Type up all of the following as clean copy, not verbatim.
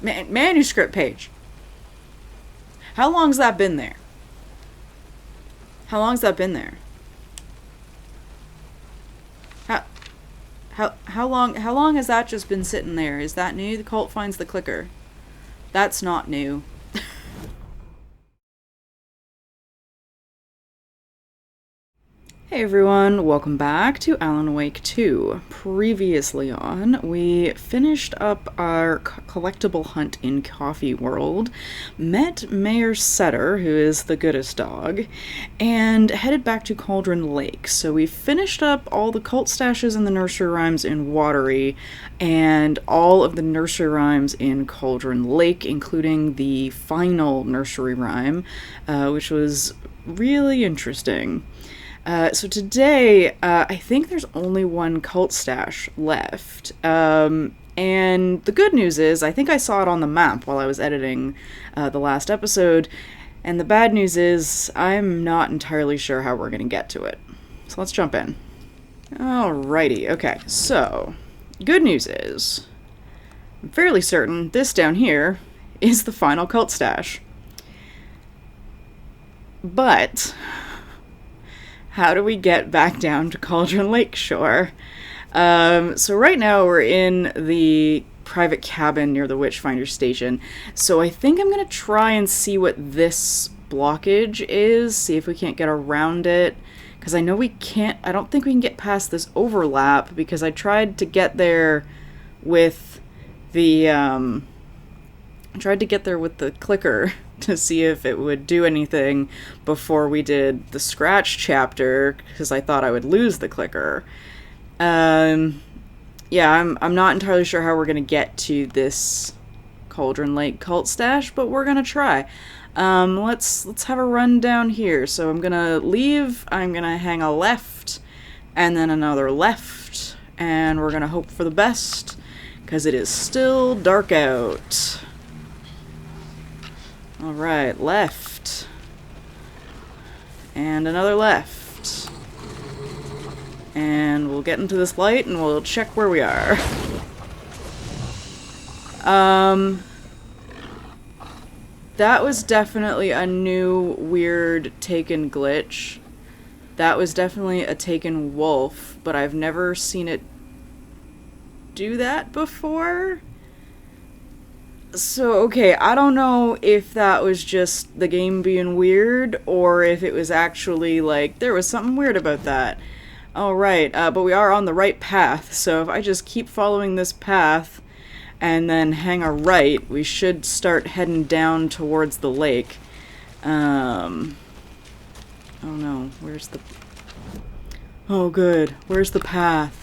Manuscript page. How long's that been there? How long's that been there? How long has that just been sitting there? Is that new? The cult finds the clicker. That's not new. Hey everyone, welcome back to Alan Wake 2. Previously on, we finished up our collectible hunt in Coffee World, met Mayor Setter, who is the goodest dog, and headed back to Cauldron Lake. So we finished up all the cult stashes and the nursery rhymes in Watery, and all of the nursery rhymes in Cauldron Lake, including the final nursery rhyme, which was really interesting. So today, I think there's only one cult stash left. And the good news is, I think I saw it on the map while I was editing the last episode. And the bad news is, I'm not entirely sure how we're going to get to it. So let's jump in. Alrighty, okay, so, good news is, I'm fairly certain this down here is the final cult stash. But how do we get back down to Cauldron Lake Shore? So right now we're in the private cabin near the Witchfinder Station. So I think I'm going to try and see what this blockage is, see if we can't get around it. Because I know we can't, I don't think we can get past this overlap, because I tried to get there with the, clicker to see if it would do anything before we did the scratch chapter, because I thought I would lose the clicker. Yeah, I'm not entirely sure how we're gonna get to this Cauldron Lake cult stash, but we're gonna try. Let's have a run down here. So I'm gonna leave, I'm gonna hang a left, and then another left, and we're gonna hope for the best, because it is still dark out. Alright, left. And another left. And we'll get into this light and we'll check where we are. That was definitely a new weird Taken glitch. That was definitely a Taken wolf, but I've never seen it do that before. So, okay, I don't know if that was just the game being weird, or if it was actually, like, there was something weird about that. Alright, but we are on the right path, so if I just keep following this path, and then hang a right, we should start heading down towards the lake. Oh no, where's the... Oh good, where's the path?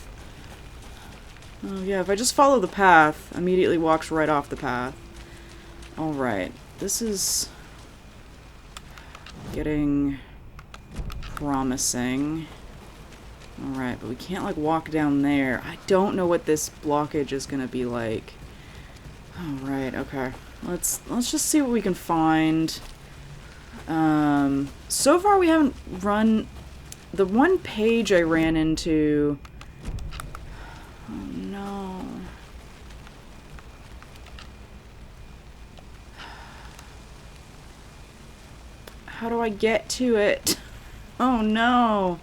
Oh yeah, if I just follow the path, immediately walks right off the path. Alright, this is getting promising. Alright, but we can't like walk down there. I don't know what this blockage is gonna be like. Alright, okay. Let's just see what we can find. So far we haven't run... The one page I ran into... Oh no. How do I get to it? Oh no.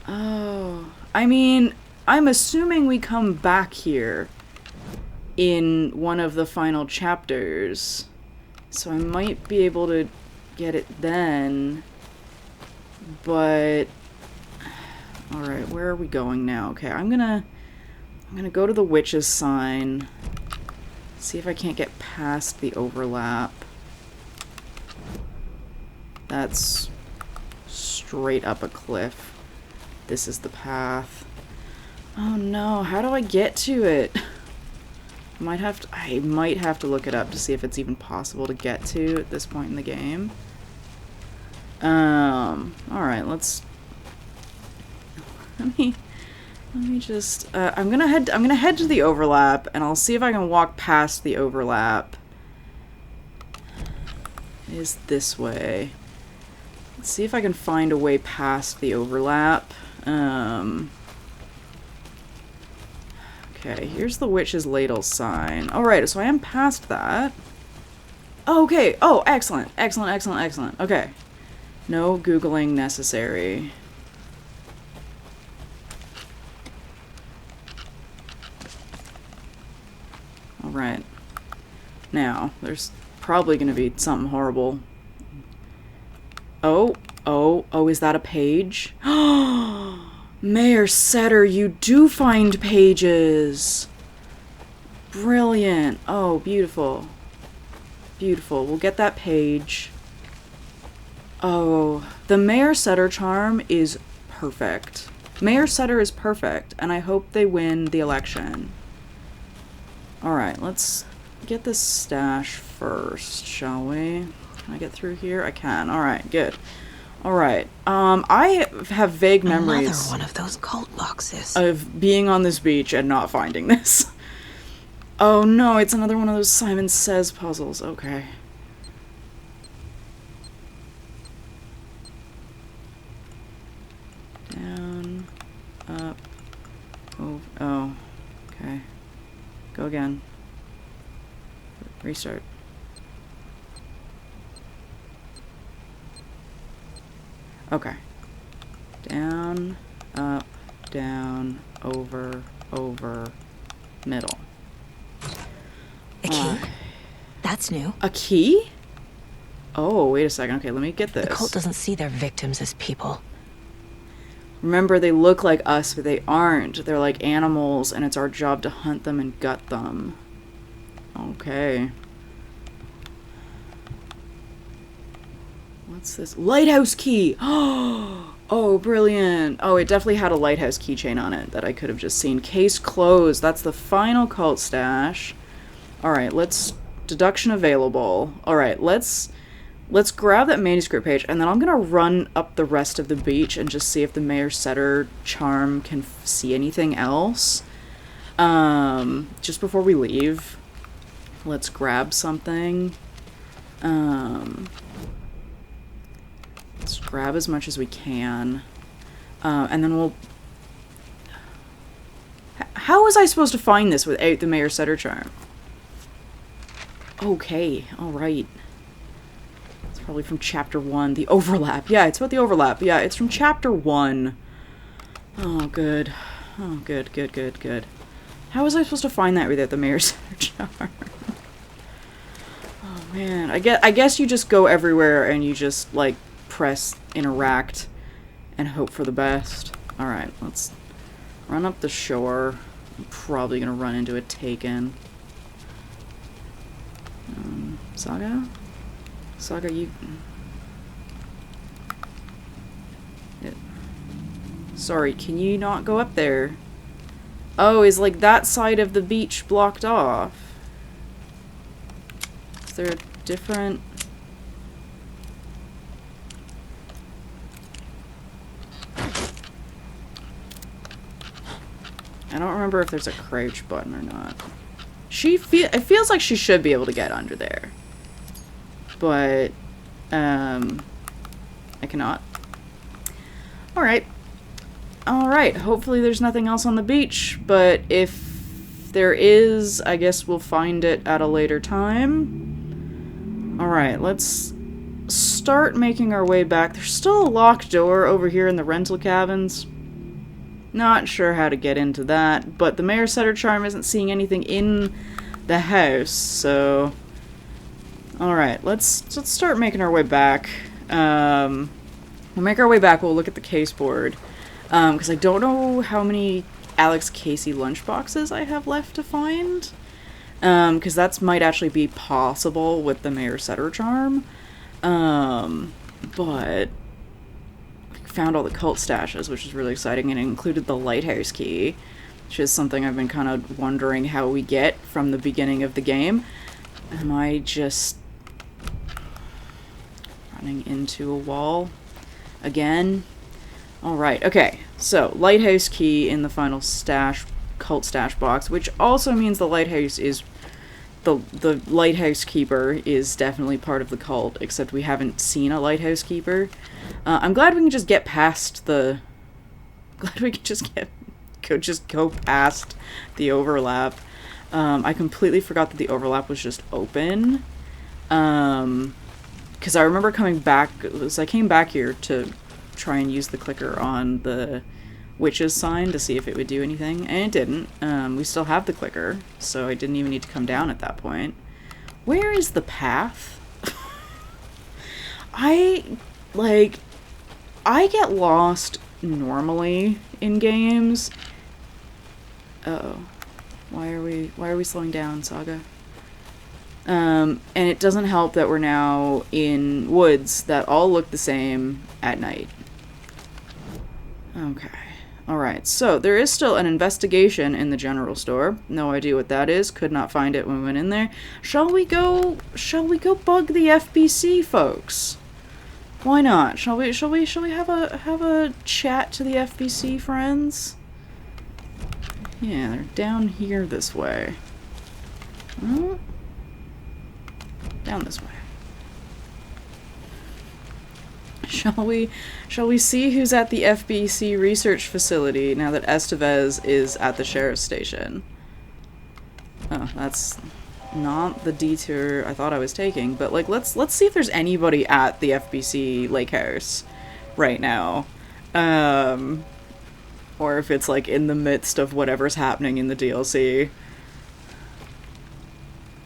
Oh. I mean, I'm assuming we come back here in one of the final chapters. So I might be able to get it then. But... Alright, where are we going now? Okay, I'm gonna go to the witch's sign. See if I can't get past the overlap. That's straight up a cliff. This is the path. Oh no, how do I get to it? I might have to look it up to see if it's even possible to get to at this point in the game. Alright, let me just, I'm gonna head to the overlap, and I'll see if I can walk past the overlap. It is this way. Let's see if I can find a way past the overlap. Okay, here's the witch's ladle sign. Alright, so I am past that. Oh, okay. Oh, excellent. Excellent, excellent, excellent. Okay. No Googling necessary. Alright. Now, there's probably going to be something horrible. Oh, is that a page? Mayor Setter, you do find pages! Brilliant. Oh, beautiful. Beautiful. We'll get that page. Oh, the Mayor Setter charm is perfect. Mayor Setter is perfect, and I hope they win the election. Alright, let's get this stash first, shall we? Can I get through here? I can. Alright, good. Alright, I have vague memories... Another one of those cult boxes. ...of being on this beach and not finding this. Oh no, it's another one of those Simon Says puzzles. Okay. Down, up, over. Oh, okay. Go again. Restart. Okay. Down, up, down, over, middle. A key? That's new. A key? Oh, wait a second. Okay, let me get this. The cult doesn't see their victims as people. Remember, they look like us, but they aren't. They're like animals, and it's our job to hunt them and gut them. Okay. What's this? Lighthouse key! Oh, brilliant. Oh, it definitely had a lighthouse keychain on it that I could have just seen. Case closed. That's the final cult stash. Alright, let's... Deduction available. Alright, let's grab that manuscript page, and then I'm gonna run up the rest of the beach and just see if the Mayor Setter charm can see anything else. Just before we leave, let's grab something. Let's grab as much as we can. And then we'll... How was I supposed to find this without the Mayor Setter charm? Okay, alright. It's probably from chapter 1. The overlap. Yeah, it's about the overlap. Yeah, it's from chapter 1. Oh, good. Oh, good, good, good, good. How was I supposed to find that without the Mayor Setter charm? Oh, man. I guess you just go everywhere and you just, like, press interact and hope for the best. Alright, let's run up the shore. I'm probably gonna run into a Taken. Saga? Saga, you... Sorry, can you not go up there? Oh, is like that side of the beach blocked off? Is there a different... I don't remember if there's a crouch button or not. It feels like she should be able to get under there. But, I cannot. Alright. Alright, hopefully there's nothing else on the beach, but if there is, I guess we'll find it at a later time. Alright, let's start making our way back. There's still a locked door over here in the rental cabins. Not sure how to get into that, but the Mayor Setter charm isn't seeing anything in the house, so... Alright, let's start making our way back. We'll make our way back, we'll look at the case board. Because I don't know how many Alex Casey lunchboxes I have left to find. Because that might actually be possible with the Mayor Setter charm. But... found all the cult stashes, which is really exciting, and it included the lighthouse key, which is something I've been kind of wondering how we get from the beginning of the game. Am I just running into a wall again? Alright, okay, so lighthouse key in the final cult stash box, which also means the lighthouse is the lighthouse keeper is definitely part of the cult, except we haven't seen a lighthouse keeper. I'm glad we can just get past the... Glad we can just just go past the overlap. I completely forgot that the overlap was just open. Because I remember coming back, I came back here to try and use the clicker on the witch's sign to see if it would do anything, and it didn't. We still have the clicker, so I didn't even need to come down at that point. Where is the path? I get lost normally in games. Uh-oh. Why are we slowing down, Saga? And it doesn't help that we're now in woods that all look the same at night. Okay. Alright, so there is still an investigation in the general store. No idea what that is. Could not find it when we went in there. Shall we go bug the FBC folks? Why not? Shall we have a chat to the FBC friends? Yeah, they're down here this way. Oh. Down this way. Shall we see who's at the FBC research facility now that Estevez is at the sheriff's station? Oh, that's not the detour I thought I was taking, but like let's see if there's anybody at the FBC lake house right now. Or if it's like in the midst of whatever's happening in the DLC.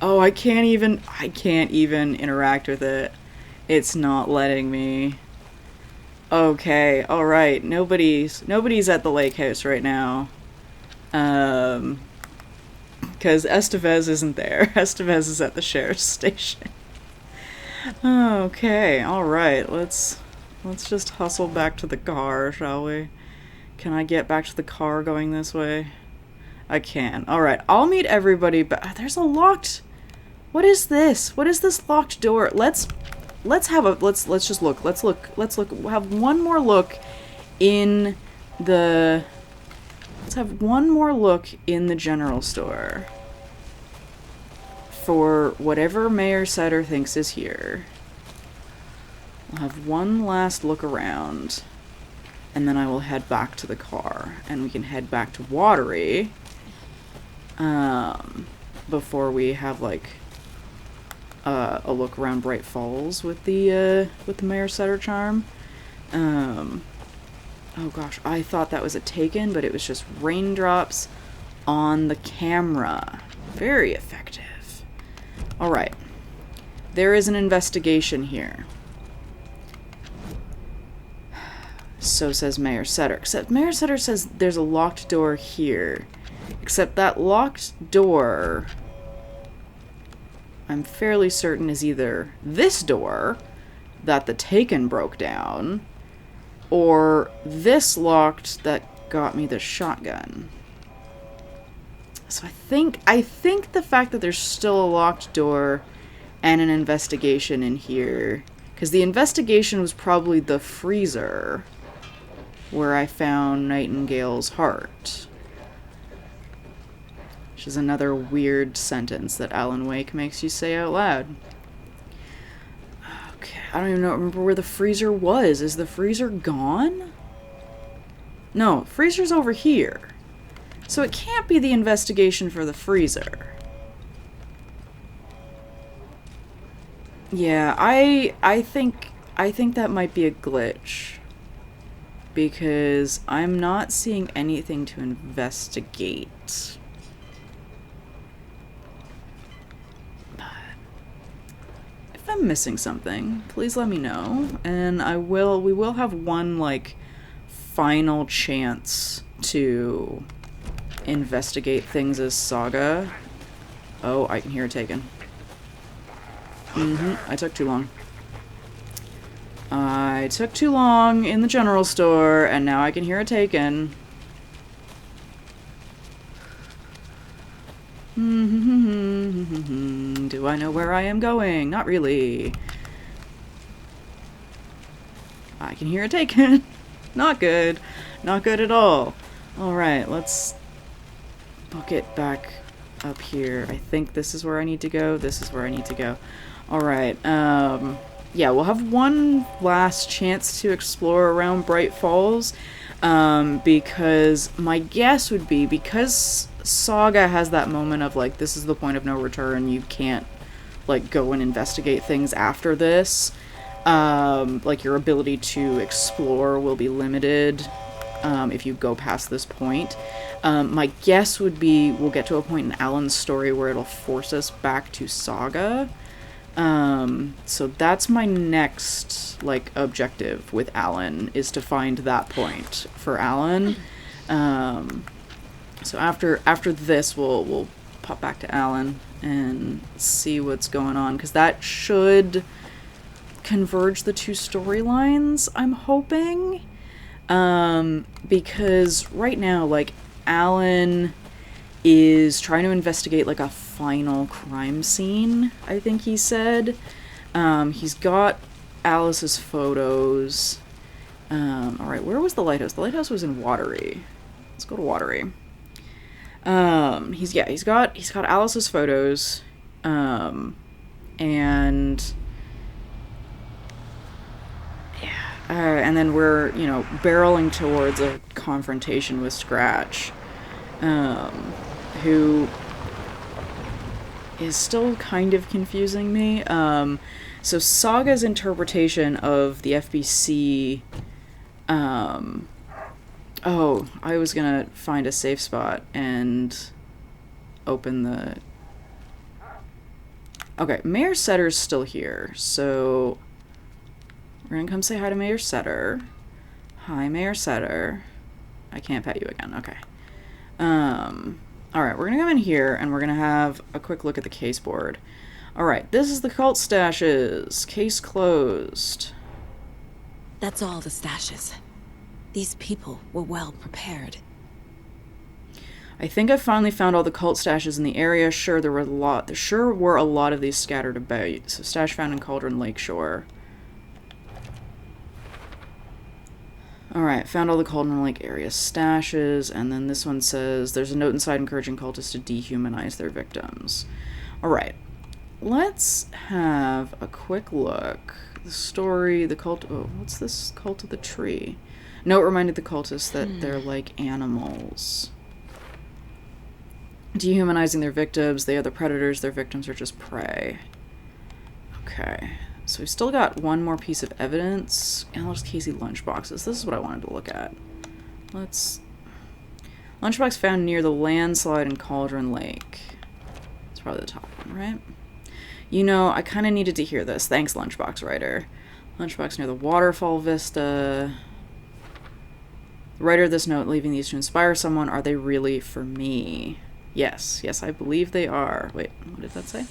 Oh, I can't even interact with it. It's not letting me. Okay, alright. Nobody's at the lake house right now. Because Estevez isn't there. Estevez is at the sheriff's station. Okay, alright. Let's just hustle back to the car, shall we? Can I get back to the car going this way? I can. Alright, I'll meet everybody, but there's a locked... What is this? What is this locked door? Let's just look. Let's look. We'll have one more look in the... Let's have one more look in the general store. For whatever Mayor Sutter thinks is here. We'll have one last look around. And then I will head back to the car. And we can head back to Watery. Before we have, like... a look around Bright Falls with the Mayor Sutter charm. Oh gosh, I thought that was a Taken, but it was just raindrops on the camera. Very effective. Alright. There is an investigation here. So says Mayor Sutter. Except Mayor Sutter says there's a locked door here. Except that locked door... I'm fairly certain is either this door that the Taken broke down, or this locked that got me the shotgun. So I think the fact that there's still a locked door and an investigation in here, because the investigation was probably the freezer where I found Nightingale's heart. Which is another weird sentence that Alan Wake makes you say out loud. Okay, I don't even remember where the freezer was. Is the freezer gone? No, freezer's over here. So it can't be the investigation for the freezer. Yeah, I think that might be a glitch. Because I'm not seeing anything to investigate. I'm missing something, please let me know, and we will have one, like, final chance to investigate things as Saga. Oh, I can hear it taken. I took too long. I took too long in the general store, and now I can hear it taken. Do I know where I am going? Not really. I can hear it taken. Not good. Not good at all. Alright, let's book it back up here. I think this is where I need to go. This is where I need to go. Alright, yeah, we'll have one last chance to explore around Bright Falls. Because my guess would be, because Saga has that moment of, like, this is the point of no return, you can't, like, go and investigate things after this. Like, your ability to explore will be limited if you go past this point. My guess would be we'll get to a point in Alan's story where it'll force us back to Saga. So that's my next, like, objective with Alan, is to find that point for Alan. So after this, we'll pop back to Alan and see what's going on, because that should converge the two storylines, I'm hoping. Because right now, like, Alan is trying to investigate, like, a final crime scene, I think he said. He's got Alice's photos. Alright, where was the lighthouse? The lighthouse was in Watery. Let's go to Watery. He's got Alice's photos. And then we're, barreling towards a confrontation with Scratch, who is still kind of confusing me. So Saga's interpretation of the FBC, I was gonna find a safe spot and open the... Okay, Mayor Setter's still here, so we're gonna come say hi to Mayor Setter. Hi, Mayor Setter. I can't pet you again, okay. Alright, we're gonna come in here and we're gonna have a quick look at the case board. Alright, this is the cult stashes. Case closed. That's all the stashes. These people were well prepared. I think I finally found all the cult stashes in the area. Sure, there were a lot of these scattered about. So stash found in Cauldron Lakeshore. Alright, found all the Cauldron Lake area stashes, and then this one says, there's a note inside encouraging cultists to dehumanize their victims. Alright, let's have a quick look. The story, the cult... Oh, what's this? Cult of the Tree. Note reminded the cultists that they're like animals. Dehumanizing their victims, they are the predators, their victims are just prey. Okay. So we've still got one more piece of evidence. Alice Casey lunchboxes. This is what I wanted to look at. Lunchbox found near the landslide in Cauldron Lake. It's probably the top one, right? I kind of needed to hear this. Thanks, Lunchbox writer. Lunchbox near the waterfall vista. The writer of this note leaving these to inspire someone. Are they really for me? Yes, I believe they are. Wait, what did that say?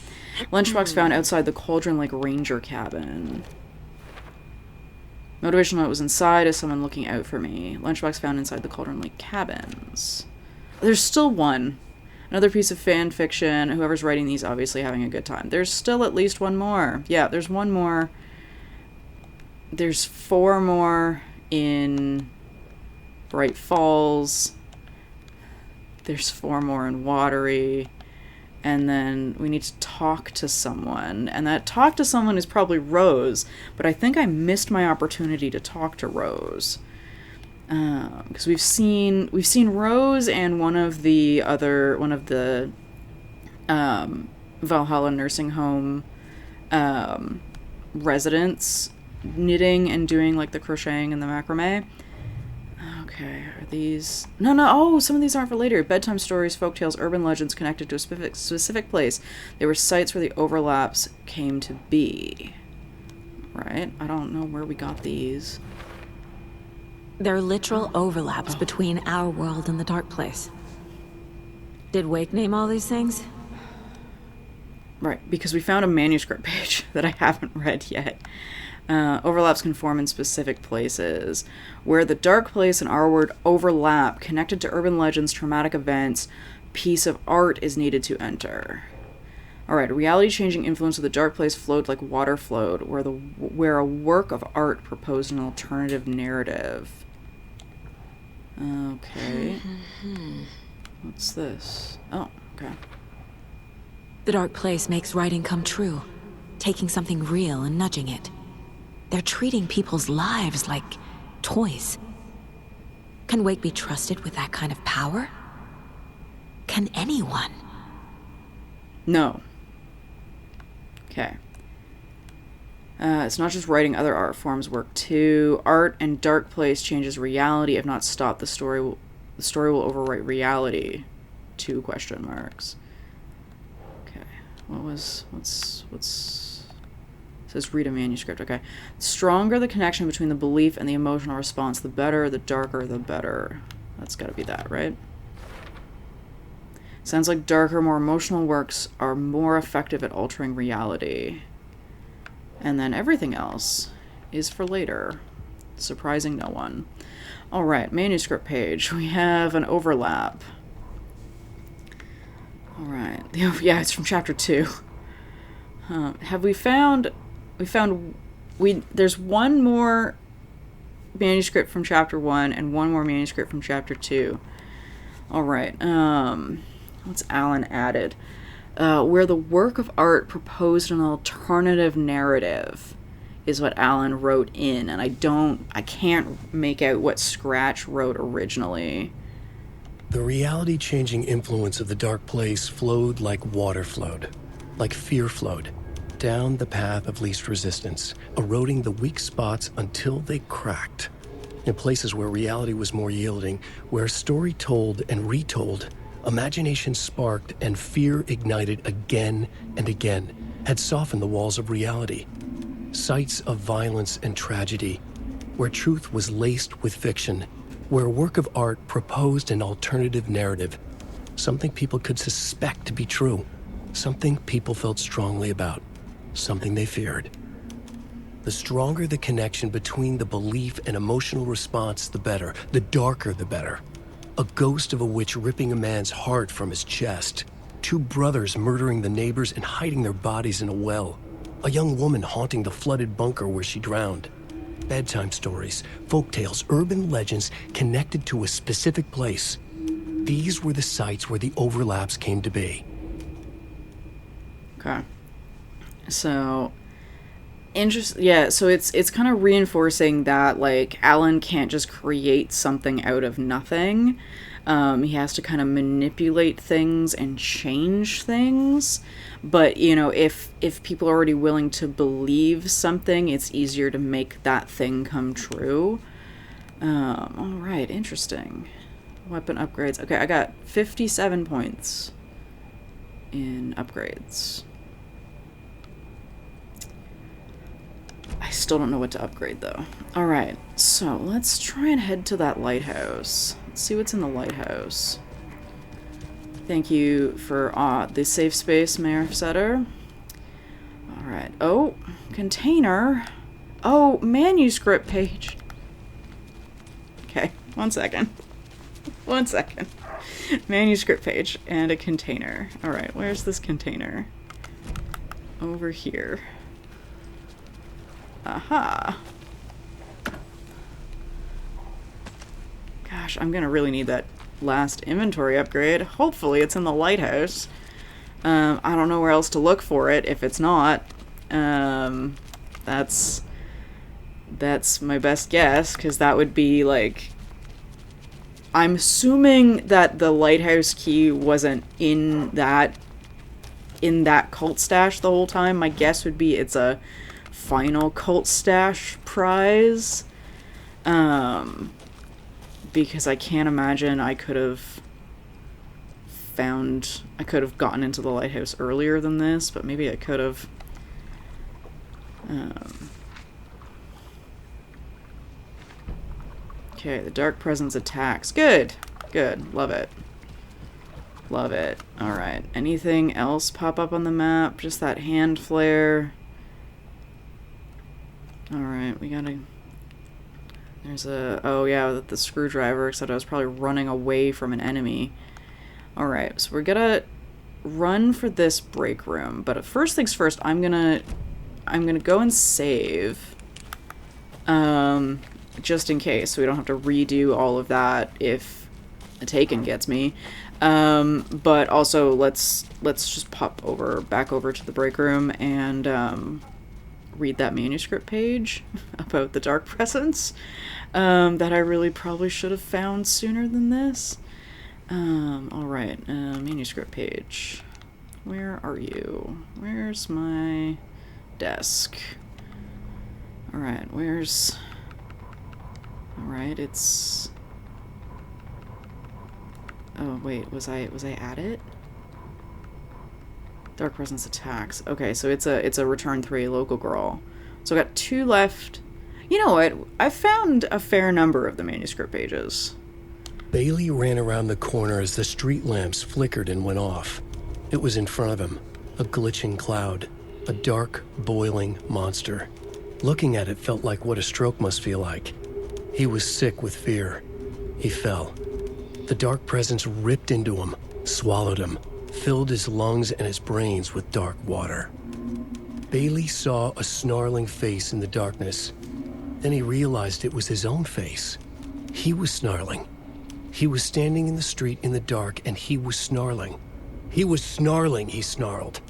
Lunchbox found outside the Cauldron Lake Ranger cabin. Motivational note was inside as someone looking out for me. Lunchbox found inside the Cauldron Lake cabins. There's still one. Another piece of fan fiction. Whoever's writing these obviously having a good time. There's still at least one more. Yeah, there's one more. There's 4 more in Bright Falls. There's 4 more in Watery. And then we need to talk to someone. And that talk to someone is probably Rose. But I think I missed my opportunity to talk to Rose. Because we've seen Rose and one of the Valhalla nursing home residents knitting and doing, like, the crocheting and the macrame. Okay, are these... No, some of these aren't for later. Bedtime stories, folktales, urban legends connected to a specific place. They were sites where the overlaps came to be. Right? I don't know where we got these. They're literal overlaps between our world and the Dark Place. Did Wake name all these things? Right, because we found a manuscript page that I haven't read yet. Overlaps can form in specific places. Where the Dark Place and our world overlap, connected to urban legends, traumatic events, piece of art is needed to enter. Alright, a reality-changing influence of the Dark Place flowed like water flowed, where a work of art proposed an alternative narrative. Okay. What's this? Oh, okay. The Dark Place makes writing come true, taking something real and nudging it. They're treating people's lives like toys. Can Wake be trusted with that kind of power? Can anyone? No. Okay. It's not just writing, other art forms work too. Art and dark place changes reality. If not stopped, the story will overwrite reality. 2 question marks. Okay. What's it says read a manuscript. Okay. The stronger the connection between the belief and the emotional response, the better. The darker, the better. That's got to be that, right? Sounds like darker, more emotional works are more effective at altering reality. And then everything else is for later. Surprising no one. Alright, manuscript page. We have an overlap. Alright. Yeah, it's from chapter 2. Have we found... There's one more manuscript from chapter 1 and one more manuscript from chapter 2. Alright, what's Alan added? Where the work of art proposed an alternative narrative is what Alan wrote in, and I can't make out what Scratch wrote originally. The reality-changing influence of the dark place flowed like water flowed, like fear flowed, down the path of least resistance, eroding the weak spots until they cracked. In places where reality was more yielding, where story told and retold, imagination sparked and fear ignited again and again, had softened the walls of reality. Sites of violence and tragedy, where truth was laced with fiction, where a work of art proposed an alternative narrative, something people could suspect to be true, something people felt strongly about, something they feared. The stronger the connection between the belief and emotional response, the better. The darker, the better. A ghost of a witch ripping a man's heart from his chest. 2 brothers murdering the neighbors and hiding their bodies in a well. A young woman haunting the flooded bunker where she drowned. Bedtime stories, folktales, urban legends connected to a specific place. These were the sites where the overlaps came to be. Okay. So, so it's kind of reinforcing that, like, Alan can't just create something out of nothing. He has to kind of manipulate things and change things. But, you know, if people are already willing to believe something, it's easier to make that thing come true. Alright, interesting. Weapon upgrades. Okay, I got 57 points in upgrades. I still don't know what to upgrade, though. Alright, so let's try and head to that lighthouse. Let's see what's in the lighthouse. Thank you for the safe space, Mayor Setter. Alright. Oh, container. Oh, manuscript page. Okay, 1 second. 1 second. Manuscript page and a container. Alright, where's this container? Over here. Aha. Gosh, I'm gonna really need that last inventory upgrade. Hopefully it's in the lighthouse. I don't know where else to look for it if it's not. That's my best guess, because that would be like... I'm assuming that the lighthouse key wasn't in that cult stash the whole time. My guess would be it's a final cult stash prize, because I can't imagine I could have gotten into the lighthouse earlier than this, but maybe I could have. Okay, the dark presence attacks. Good, love it. Alright, anything else pop up on the map? Just that hand flare. Alright, we gotta... There's a... Oh yeah, the screwdriver, except I was probably running away from an enemy. Alright, so we're gonna run for this break room. But first things first, I'm gonna go and save. Just in case, so we don't have to redo all of that if a Taken gets me. But also, let's just pop back over to the break room and read that manuscript page about the dark presence that I really probably should have found sooner than this. Alright, manuscript page. Where are you? Where's my desk? Alright, where's... Alright, it's... Oh, wait, was I at it? Dark Presence attacks. Okay, so it's a return 3 local girl. So I got 2 left. You know what? I found a fair number of the manuscript pages. Bailey ran around the corner as the street lamps flickered and went off. It was in front of him, a glitching cloud, a dark, boiling monster. Looking at it felt like what a stroke must feel like. He was sick with fear. He fell. The dark presence ripped into him, swallowed him, filled his lungs and his brains with dark water. Bailey saw a snarling face in the darkness. Then he realized it was his own face. He was snarling. He was standing in the street in the dark, and he was snarling. He was snarling, he snarled.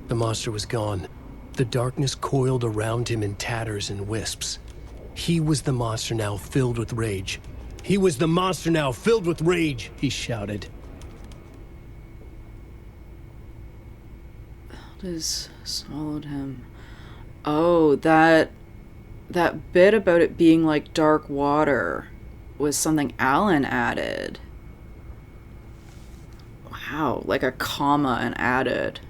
The monster was gone. The darkness coiled around him in tatters and wisps. He was the monster now, filled with rage. He was the monster now, filled with rage, he shouted. Elders swallowed him. Oh, that bit about it being like dark water was something Alan added. Wow, like a comma and added.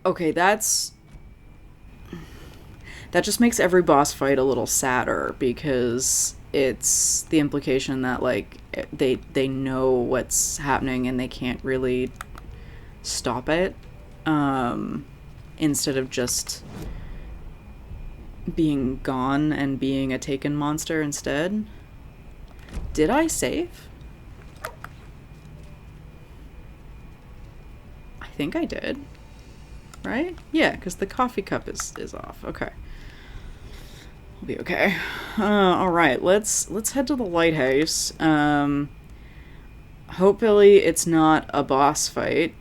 Okay, that just makes every boss fight a little sadder, because it's the implication that like they know what's happening and they can't really stop it, instead of just being gone and being a taken monster instead. Did I save? I think I did. Right? Yeah, because the coffee cup is off. Okay. I'll be okay. Alright, let's head to the lighthouse. Hopefully it's not a boss fight.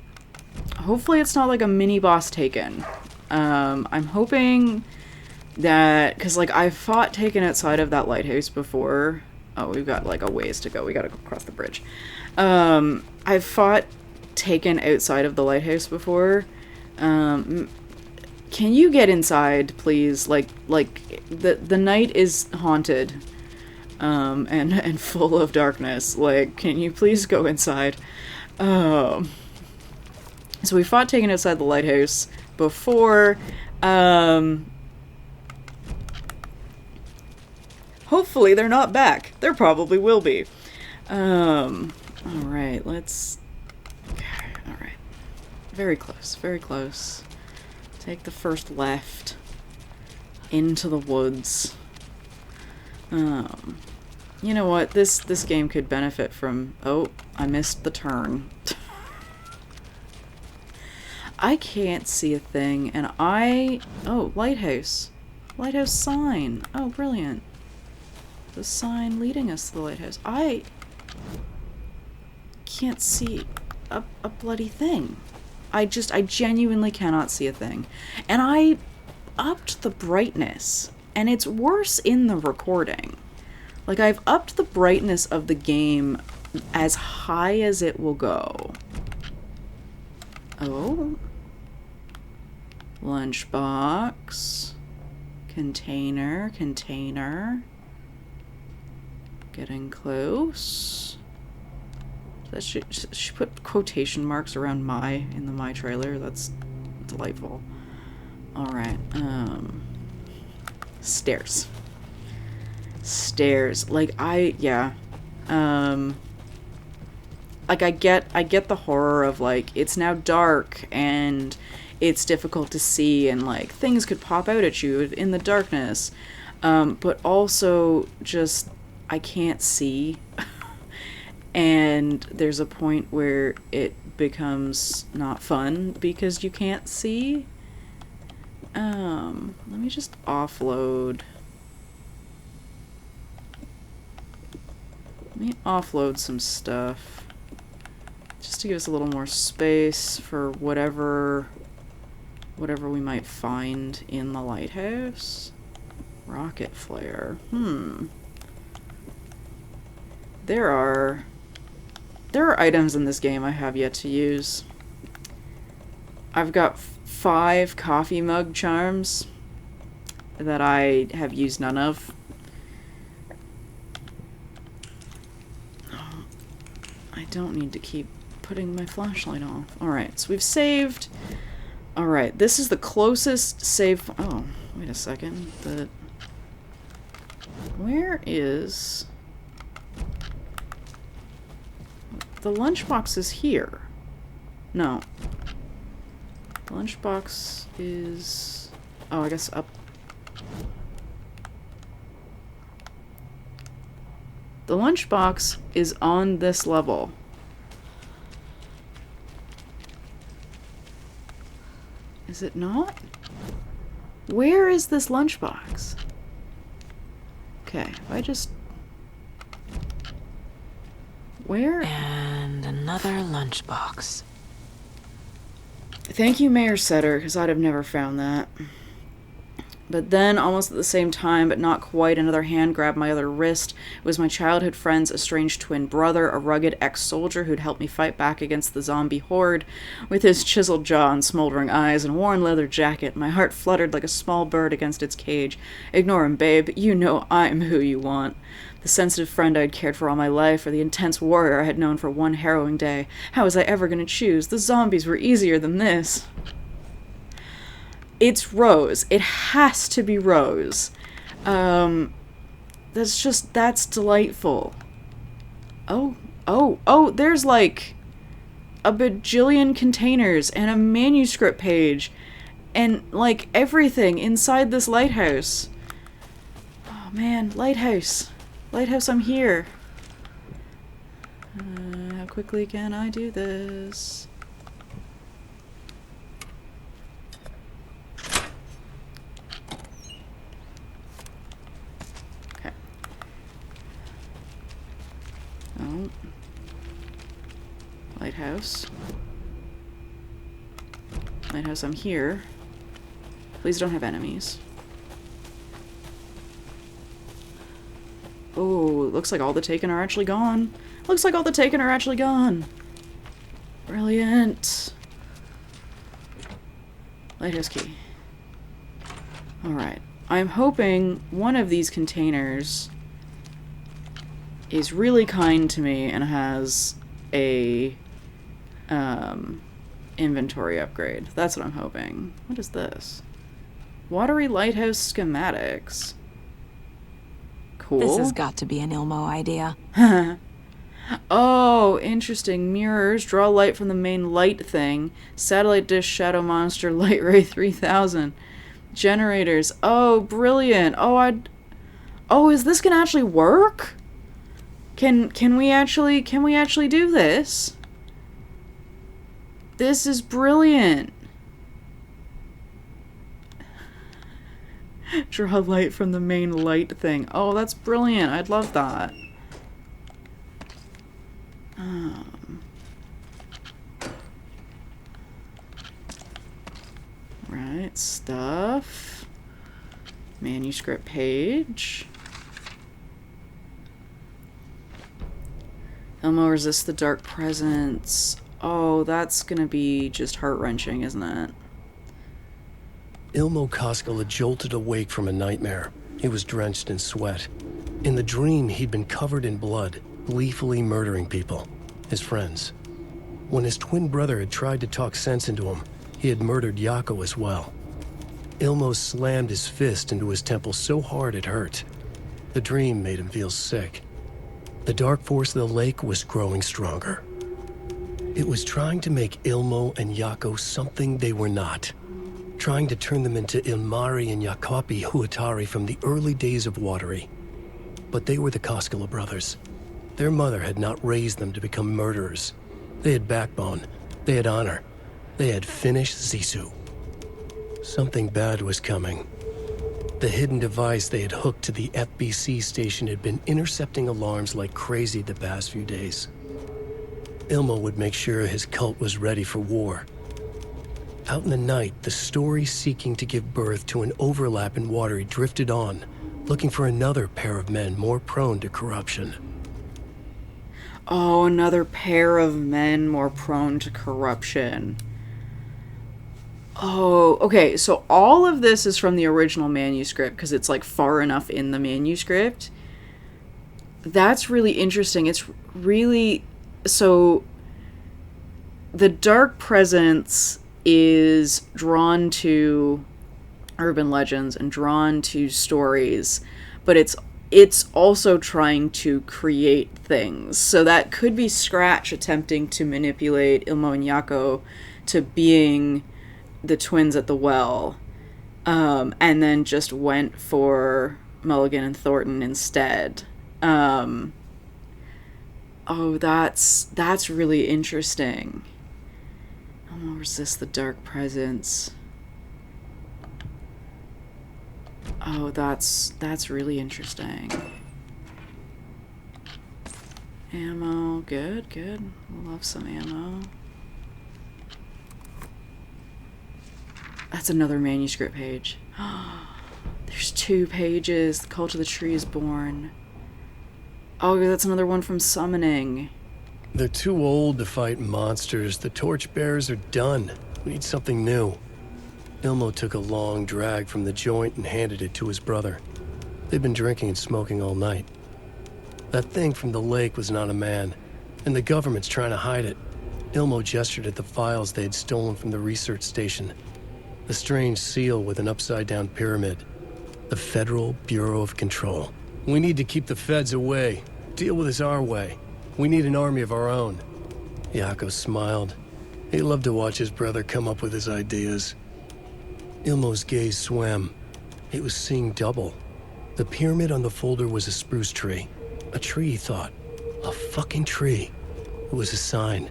Hopefully it's not like a mini boss Taken. I'm hoping that, because like I've fought Taken outside of that lighthouse before. Oh, we've got like a ways to go. We gotta go across the bridge. I've fought Taken outside of the lighthouse before. Can you get inside, please? Like the night is haunted, and full of darkness. Like, can you please go inside? So we fought Taken outside the lighthouse before. Hopefully they're not back. There probably will be. Alright, let's... Okay, alright. Very close, very close. Take the first left into the woods. You know what? This game could benefit from... Oh, I missed the turn. I can't see a thing, and I... Oh, lighthouse. Lighthouse sign. Oh, brilliant. The sign leading us to the lighthouse. I can't see a bloody thing. I genuinely cannot see a thing. And I upped the brightness, and it's worse in the recording. Like, I've upped the brightness of the game as high as it will go. Oh. Lunchbox. Container. Getting close. She put quotation marks around "my" in the "my" trailer. That's delightful. Alright, stairs. Like, like, I get the horror of, like, it's now dark and it's difficult to see and, like, things could pop out at you in the darkness. But also just, I can't see. And there's a point where it becomes not fun because you can't see. Let me just offload. Let me offload some stuff. just to give us a little more space for whatever we might find in the lighthouse. Rocket flare. There are items in this game I have yet to use. I've got 5 coffee mug charms that I have used none of. I don't need to keep putting my flashlight off. Alright, so we've saved. Alright, this is the closest save. Oh, wait a second. Where is... The lunchbox is here. No. The lunchbox is... Oh, I guess up. The lunchbox is on this level. Is it not? Where is this lunchbox? Okay, if I just... Where? And another lunchbox. Thank you, Mayor Setter, because I'd have never found that. But then, almost at the same time, but not quite, another hand grabbed my other wrist. It was my childhood friend's estranged twin brother, a rugged ex-soldier who'd helped me fight back against the zombie horde. With his chiseled jaw and smoldering eyes and worn leather jacket, my heart fluttered like a small bird against its cage. Ignore him, babe. You know I'm who you want. The sensitive friend I'd cared for all my life, or the intense warrior I had known for one harrowing day. How was I ever going to choose? The zombies were easier than this. It's Rose. It has to be Rose. That's delightful. Oh, there's like a bajillion containers and a manuscript page and like everything inside this lighthouse. Oh man, lighthouse. Lighthouse, I'm here. How quickly can I do this? Oh. Lighthouse. Lighthouse, I'm here. Please don't have enemies. Oh, looks like all the Taken are actually gone. Looks like all the Taken are actually gone. Brilliant. Lighthouse key. Alright. I'm hoping one of these containers is really kind to me and has a inventory upgrade. That's what I'm hoping. What is this? Watery lighthouse schematics. Cool. This has got to be an Ilmo idea. Oh, interesting. Mirrors. Draw light from the main light thing. Satellite dish, shadow monster, light ray 3000. Generators. Oh, brilliant. Oh, is this gonna actually work? Can we actually do this? This is brilliant. Draw light from the main light thing. Oh, that's brilliant. I'd love that. Right, stuff. Manuscript page. Elmo resists the dark presence. Oh, that's gonna be just heart-wrenching, isn't it? Ilmo Koskela jolted awake from a nightmare. He was drenched in sweat. In the dream, he'd been covered in blood, gleefully murdering people, his friends. When his twin brother had tried to talk sense into him, he had murdered Yako as well. Ilmo slammed his fist into his temple so hard it hurt. The dream made him feel sick. The dark force of the lake was growing stronger. It was trying to make Ilmo and Yako something they were not. Trying to turn them into Ilmari and Yakopi Huatari from the early days of Watery. But they were the Koskela brothers. Their mother had not raised them to become murderers. They had backbone. They had honor. They had finished Zissou. Something bad was coming. The hidden device they had hooked to the FBC station had been intercepting alarms like crazy the past few days. Ilmo would make sure his cult was ready for war. Out in the night, the story seeking to give birth to an overlap in Watery drifted on, looking for another pair of men more prone to corruption. Oh, another pair of men more prone to corruption. Oh, okay, so all of this is from the original manuscript because it's like far enough in the manuscript. That's really interesting. It's really... So, the Dark Presence is drawn to urban legends and drawn to stories, but it's also trying to create things. So that could be Scratch attempting to manipulate Ilmo and Yako to being the twins at the well, and then just went for Mulligan and Thornton instead. Oh, that's really interesting. Ilmo resists the Dark Presence. Oh, that's really interesting. Ammo, good. Love some ammo. That's another manuscript page. There's 2 pages. The Cult of the Tree is born. Oh, that's another one from Summoning. They're too old to fight monsters. The torchbearers are done. We need something new. Ilmo took a long drag from the joint and handed it to his brother. They'd been drinking and smoking all night. That thing from the lake was not a man, and the government's trying to hide it. Ilmo gestured at the files they had stolen from the research station. The strange seal with an upside-down pyramid. The Federal Bureau of Control. We need to keep the feds away. Deal with this our way. We need an army of our own. Yako smiled. He loved to watch his brother come up with his ideas. Ilmo's gaze swam. He was seeing double. The pyramid on the folder was a spruce tree. A tree, he thought. A fucking tree. It was a sign.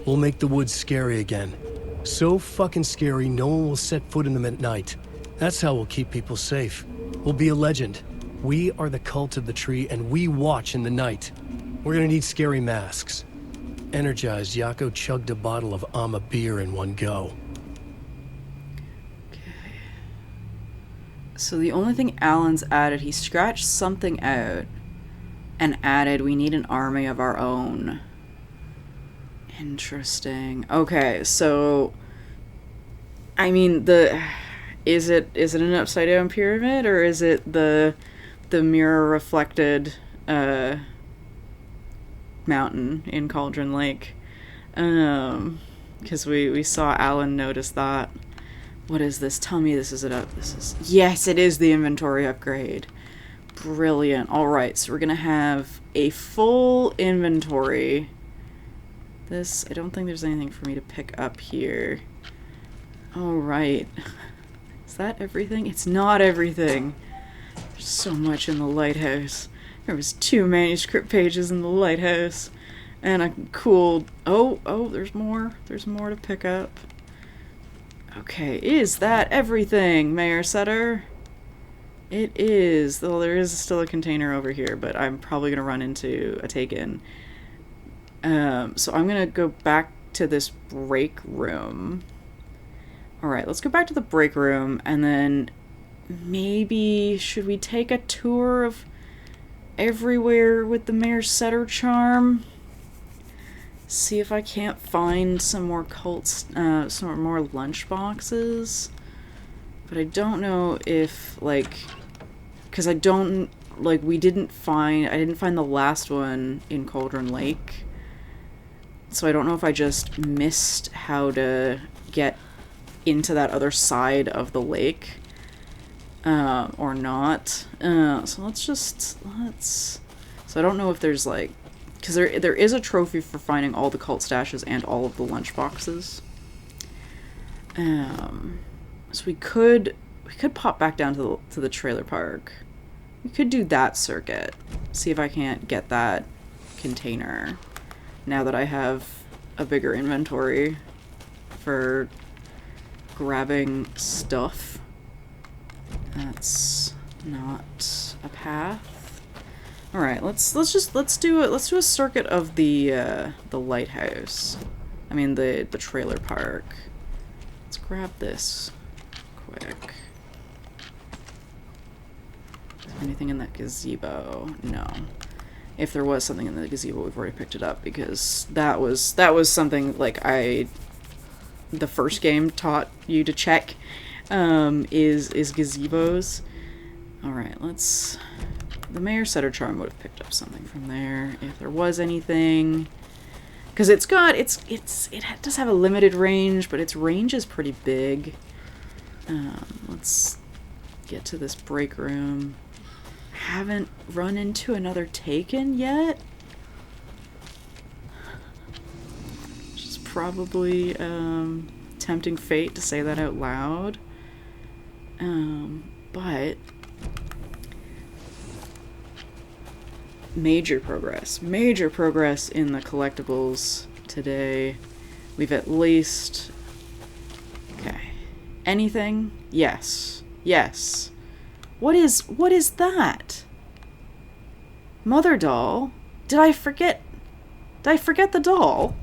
We'll make the woods scary again. So fucking scary, no one will set foot in them at night. That's how we'll keep people safe. We'll be a legend. We are the cult of the tree, and we watch in the night. We're gonna need scary masks. Energized, Yako chugged a bottle of Ama beer in one go. So the only thing Alan's added, he scratched something out and added, we need an army of our own. Interesting. Okay, so I mean, is it an upside down pyramid, or is it the mirror reflected mountain in Cauldron Lake? Because we saw Alan notice that. What is this? Tell me this is it up. Yes, it is the inventory upgrade. Brilliant. All right, so we're gonna have a full inventory. I don't think there's anything for me to pick up here. All right. Is that everything? It's not everything. There's so much in the lighthouse. There was 2 manuscript pages in the lighthouse, and a cool. Oh, there's more. There's more to pick up. Okay, is that everything, Mayor Sutter? It is. Though there is still a container over here, but I'm probably gonna run into a take-in. So I'm gonna go back to this break room. Alright, let's go back to the break room, and then maybe should we take a tour of everywhere with the Mayor Sutter charm? See if I can't find some more some more lunch boxes. But I don't know if, like, because I didn't find the last one in Cauldron Lake. So I don't know if I just missed how to get into that other side of the lake or not. So I don't know if there's, like, because there is a trophy for finding all the cult stashes and all of the lunch boxes. So we could pop back down to the trailer park. We could do that circuit. See if I can't get that container. Now that I have a bigger inventory for grabbing stuff. That's not a path. All right, let's do it. Let's do a circuit of the lighthouse. I mean the trailer park. Let's grab this quick. Is there anything in that gazebo? No. If there was something in the gazebo, we've already picked it up because that was something like the first game taught you to check is gazebos. All right, let's. The Mayor Setter Charm would have picked up something from there if there was anything. Because it does have a limited range, but its range is pretty big. Let's get to this break room. Haven't run into another Taken yet. Which is probably tempting fate to say that out loud. But major progress in the collectibles today. We've at least... Okay. Anything? Yes. Yes. What is that? Mother doll? Did I forget the doll?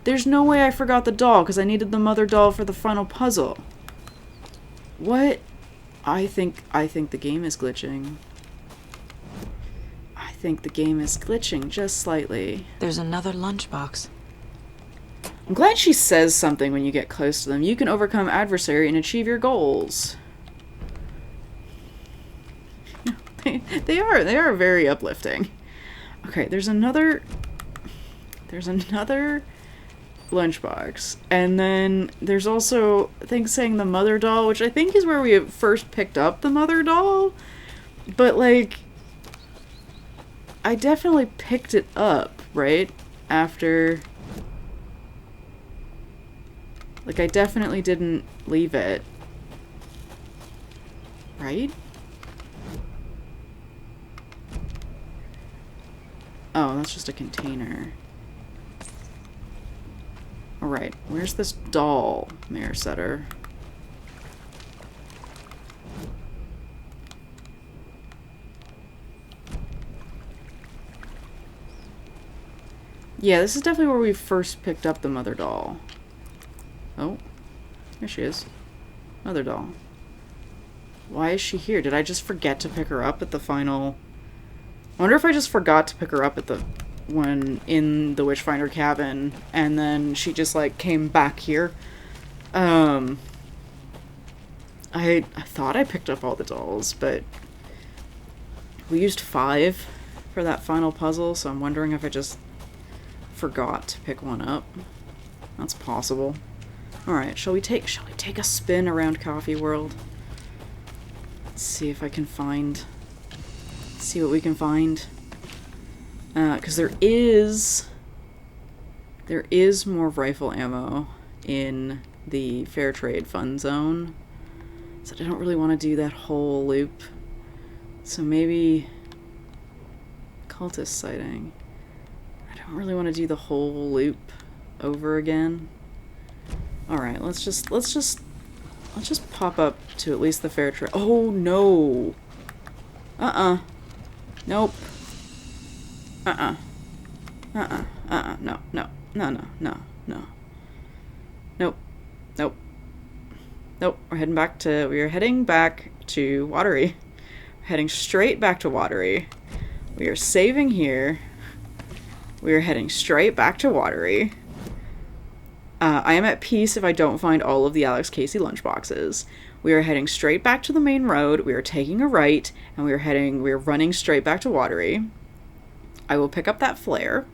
There's no way I forgot the doll because I needed the mother doll for the final puzzle. What? I think the game is glitching. I think the game is glitching just slightly. There's another lunchbox. I'm glad she says something when you get close to them. You can overcome adversary and achieve your goals. They are very uplifting. Okay, there's another lunchbox, and then there's also things saying the mother doll, which I think is where we first picked up the mother doll. But like, I definitely picked it up right after. Like, I definitely didn't leave it. Right? Oh, that's just a container. Alright, where's this doll, Mayor Setter? Yeah, this is definitely where we first picked up the mother doll. Oh, here she is. Mother doll. Why is she here? Did I just forget to pick her up at the final... I wonder if I just forgot to pick her up at the one in the Witchfinder cabin, and then she just, like, came back here. I thought I picked up all the dolls, but we used 5 for that final puzzle, so I'm wondering if I just forgot to pick one up. That's possible. Alright, shall we take a spin around Coffee World? Let's see if I can find... See what we can find. Because there is more rifle ammo in the Fair Trade Fun Zone. So I don't really want to do that whole loop. So maybe... Cultist sighting. I don't really want to do the whole loop over again. Alright, let's just pop up to at least the Fair Trade. Oh no! Nope. No. Nope. We're heading back to Watery. We're heading straight back to Watery. We are saving here. We are heading straight back to Watery. I am at peace if I don't find all of the Alex Casey lunchboxes. We are heading straight back to the main road. We are taking a right, and we are running straight back to Watery. I will pick up that flare.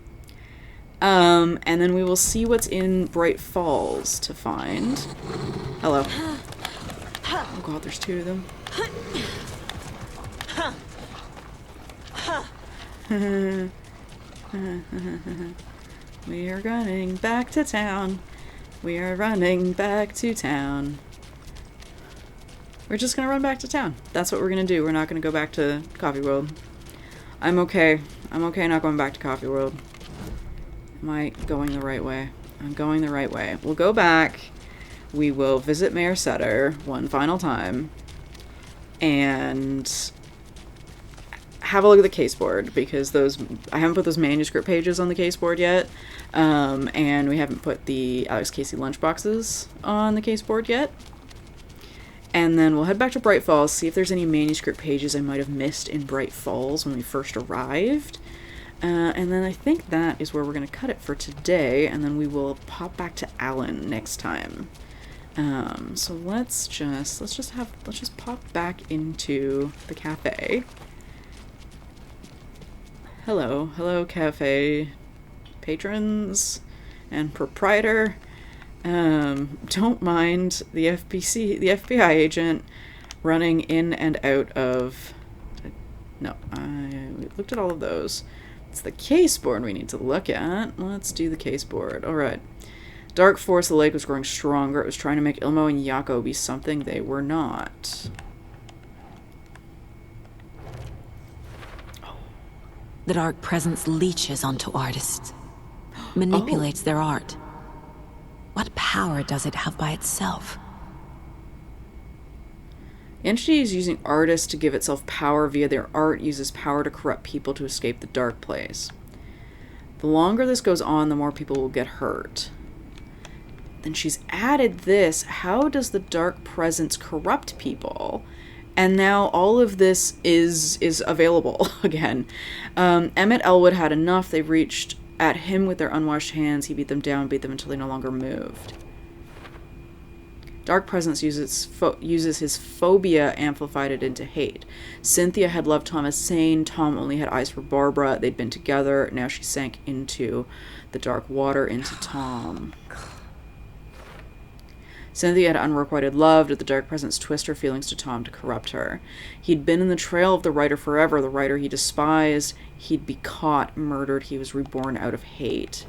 And then we will see what's in Bright Falls to find. Hello. Oh god, there's 2 of them. We are running back to town. We are running back to town. We're just gonna run back to town. That's what we're gonna do. We're not gonna go back to Coffee World. I'm okay. I'm okay not going back to Coffee World. Am I going the right way? I'm going the right way. We'll go back. We will visit Mayor Setter one final time. And have a look at the case board, because I haven't put those manuscript pages on the case board yet, and we haven't put the Alex Casey lunchboxes on the case board yet. And then we'll head back to Bright Falls, see if there's any manuscript pages I might have missed in Bright Falls when we first arrived. And then I think that is where we're going to cut it for today, and then we will pop back to Alan next time. So let's just pop back into the cafe. Hello, cafe patrons and proprietor. Don't mind the FBI agent running in and out of... No, we looked at all of those. It's the case board we need to look at. Let's do the case board. Alright. Dark force of the lake was growing stronger. It was trying to make Ilmo and Yako be something they were not. The dark presence leeches onto artists, manipulates their art. What power does it have by itself? The entity is using artists to give itself power via their art, uses power to corrupt people to escape the dark place. The longer this goes on, the more people will get hurt. Then she's added this. How does the dark presence corrupt people? And now all of this is available again. Emmett Elwood had enough. They reached at him with their unwashed hands. He beat them down, beat them until they no longer moved. Dark presence uses his phobia, amplified it into hate. Cynthia had loved Tom as sane. Tom only had eyes for Barbara. They'd been together. Now she sank into the dark water, into Tom. Cynthia had unrequited love. Did the dark presence twist her feelings to Tom to corrupt her? He'd been in the trail of the writer forever, the writer he despised. He'd be caught, murdered. He was reborn out of hate.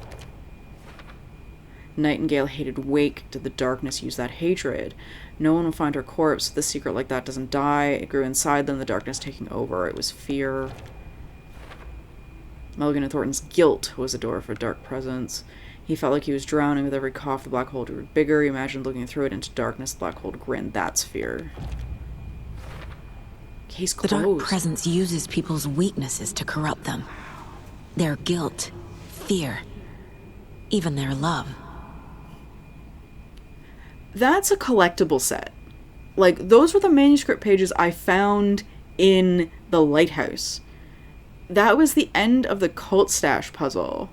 Nightingale hated Wake. Did the darkness use that hatred? No one will find her corpse. The secret like that doesn't die. It grew inside them, the darkness taking over. It was fear. Mulligan and Thornton's guilt was a door for dark presence. He felt like he was drowning. With every cough, the black hole grew bigger. He imagined looking through it into darkness. The black hole grinned. That's fear. Case closed. The dark presence uses people's weaknesses to corrupt them. Their guilt, fear, even their love. That's a collectible set. Like, those were the manuscript pages I found in the lighthouse. That was the end of the cult stash puzzle.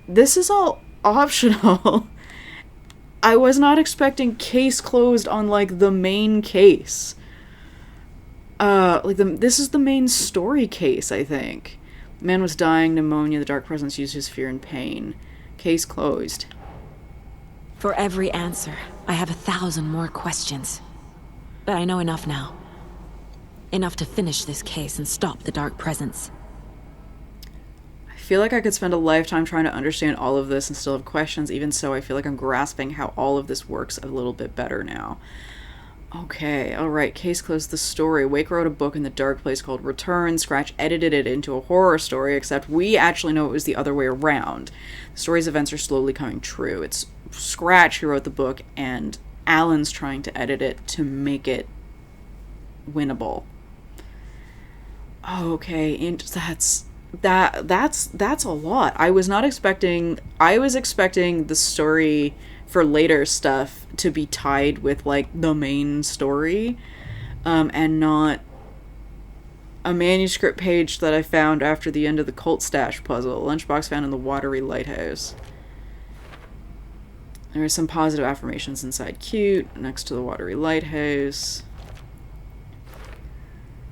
This is all optional. I was not expecting case closed on, like, the main case. This is the main story case, I think. Man was dying, pneumonia, the dark presence used his fear and pain. Case closed. For every answer, I have 1,000 more questions. But I know enough now. Enough to finish this case and stop the dark presence. I feel like I could spend a lifetime trying to understand all of this and still have questions. Even so, I feel like I'm grasping how all of this works a little bit better now. Okay, alright, case closed. The story. Wake wrote a book in the dark place called Return. Scratch edited it into a horror story, except we actually know it was the other way around. The story's events are slowly coming true. It's Scratch who wrote the book, and Alan's trying to edit it to make it winnable. Okay, and that's a lot. I was expecting the story for later stuff to be tied with, like, the main story, and not a manuscript page that I found after the end of the cult stash puzzle. Lunchbox found in the watery lighthouse. There are some positive affirmations inside cute, next to the watery lighthouse.